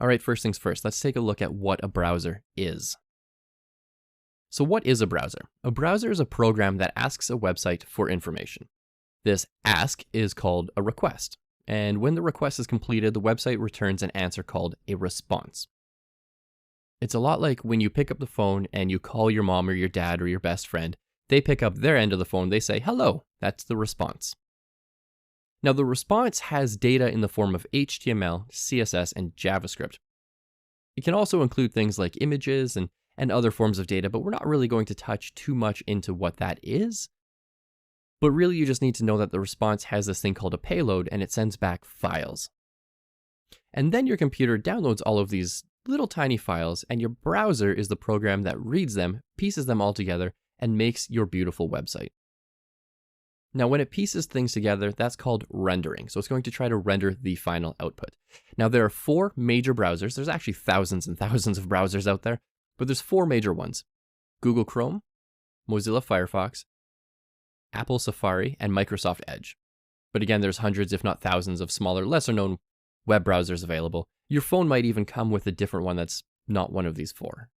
All right, first things first, let's take a look at what a browser is. So what is a browser? A browser is a program that asks a website for information. This ask is called a request. And when the request is completed, the website returns an answer called a response. It's a lot like when you pick up the phone and you call your mom or your dad or your best friend. They pick up their end of the phone, they say, hello, that's the response. Now the response has data in the form of HTML, CSS, and JavaScript. It can also include things like images and other forms of data, but we're not really going to touch too much into what that is. But really you just need to know that the response has this thing called a payload and it sends back files. And then your computer downloads all of these little tiny files and your browser is the program that reads them, pieces them all together, and makes your beautiful website. Now when it pieces things together, that's called rendering. So it's going to try to render the final output. Now there are 4 major browsers. There's actually thousands and thousands of browsers out there, but there's 4 major ones. Google Chrome, Mozilla Firefox, Apple Safari, and Microsoft Edge. But again, there's hundreds, if not thousands, of smaller, lesser known web browsers available. Your phone might even come with a different one that's not one of these 4.